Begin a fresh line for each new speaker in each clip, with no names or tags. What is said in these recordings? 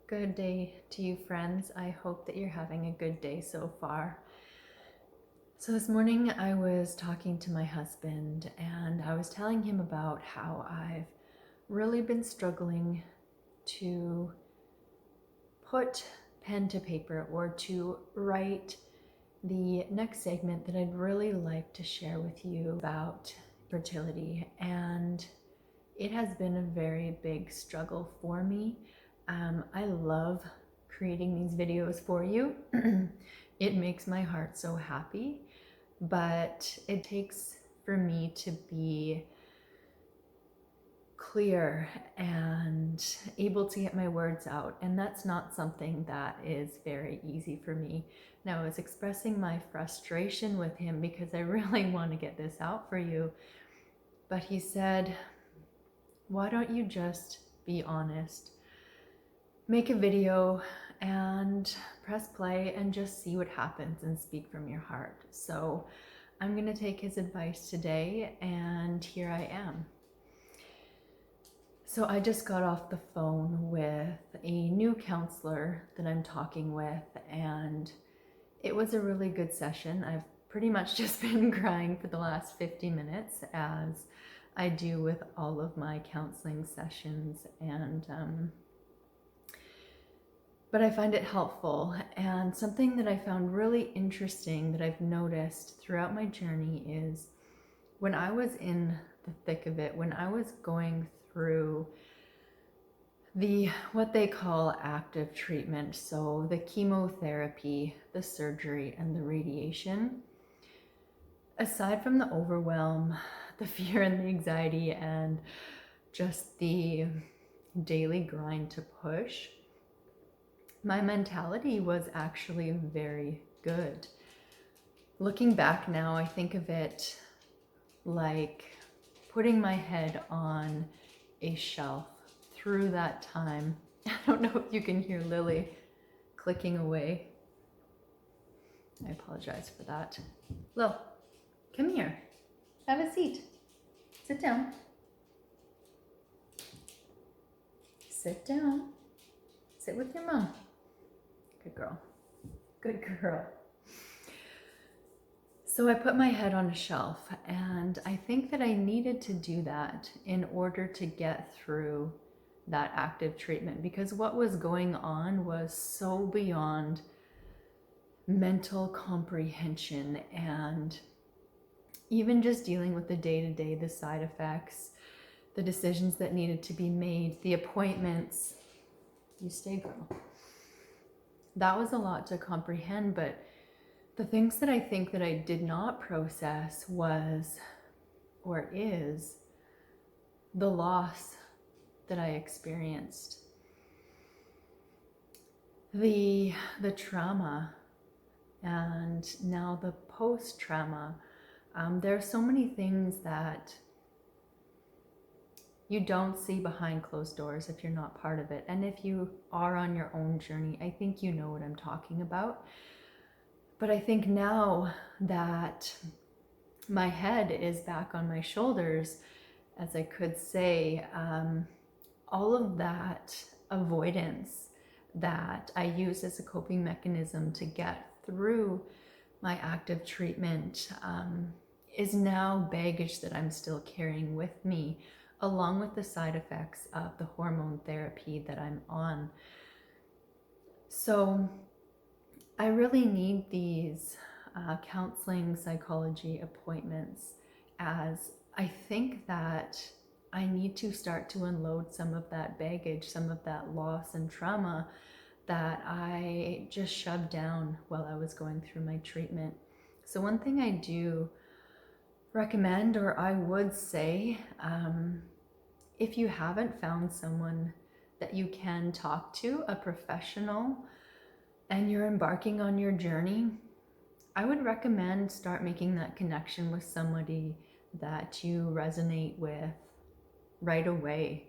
Good day to you, friends. I hope that you're having a good day so far. So this morning I was talking to my husband and I was telling him about how I've really been struggling to put pen to paper or to write the next segment that I'd really like to share with you about fertility. And it has been a very big struggle for me. I love creating these videos for you. It makes my heart so happy, but it takes for me to be clear and able to get my words out, and that's not something that is very easy for me. Now, I was expressing my frustration with him because I really want to get this out for you, but he said, why don't you just be honest? Make a video and press play and just see what happens and speak from your heart. So I'm going to take his advice today, and here I am. So I just got off the phone with a new counselor that I'm talking with, and it was a really good session. I've pretty much just been crying for the last 50 minutes, as I do with all of my counseling sessions, but I find it helpful. And something that I found really interesting that I've noticed throughout my journey is when I was in the thick of it, when I was going through what they call active treatment, so the chemotherapy, the surgery, and the radiation, aside from the overwhelm, the fear and the anxiety, and just the daily grind to push, my mentality was actually very good. Looking back now, I think of it like putting my head on a shelf through that time. I don't know if you can hear Lily clicking away. I apologize for that. Lil, come here. Have a seat. Sit down. Sit down. Sit with your mom. Good girl. Good girl. So I put my head on a shelf, and I think that I needed to do that in order to get through that active treatment, because what was going on was so beyond mental comprehension, and even just dealing with the day-to-day, the side effects, the decisions that needed to be made, the appointments. You stay, girl. That was a lot to comprehend, but the things that I think that I did not process was, or is, the loss that I experienced. The trauma, and now the post-trauma. There are so many things that you don't see behind closed doors if you're not part of it. And if you are on your own journey, I think you know what I'm talking about. But I think now that my head is back on my shoulders, as I could say, all of that avoidance that I used as a coping mechanism to get through my active treatment is now baggage that I'm still carrying with me, along with the side effects of the hormone therapy that I'm on. So I really need these counseling psychology appointments, as I think that I need to start to unload some of that baggage, some of that loss and trauma that I just shoved down while I was going through my treatment. So one thing I do recommend, or I would say, if you haven't found someone that you can talk to, a professional, and you're embarking on your journey, I would recommend start making that connection with somebody that you resonate with right away.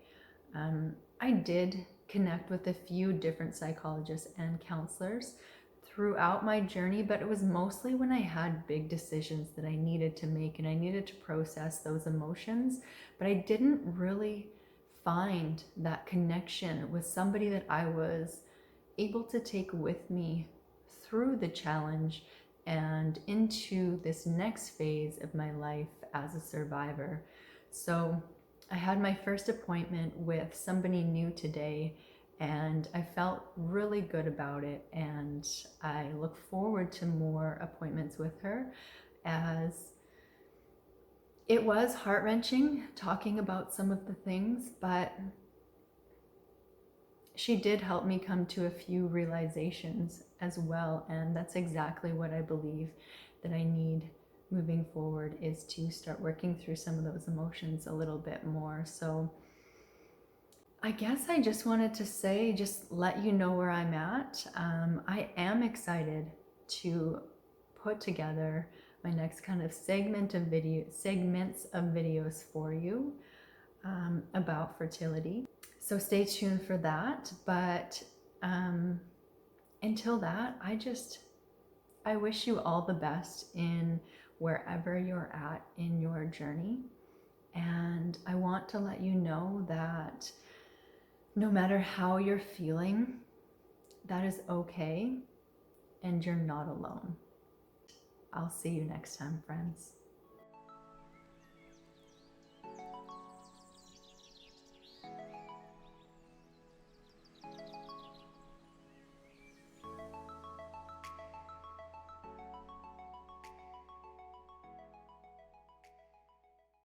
I did connect with a few different psychologists and counselors throughout my journey, but it was mostly when I had big decisions that I needed to make and I needed to process those emotions, but I didn't really find that connection with somebody that I was able to take with me through the challenge and into this next phase of my life as a survivor. So I had my first appointment with somebody new today, and I felt really good about it, and I look forward to more appointments with her, as it was heart-wrenching talking about some of the things, but she did help me come to a few realizations as well. And that's exactly what I believe that I need moving forward, is to start working through some of those emotions a little bit more. So I guess I just wanted to say, just let you know where I'm at. I am excited to put together my next kind of segments of videos for you about fertility. So stay tuned for that. But until that, I wish you all the best in wherever you're at in your journey. And I want to let you know that no matter how you're feeling, that is okay, and you're not alone. I'll see you next time, friends.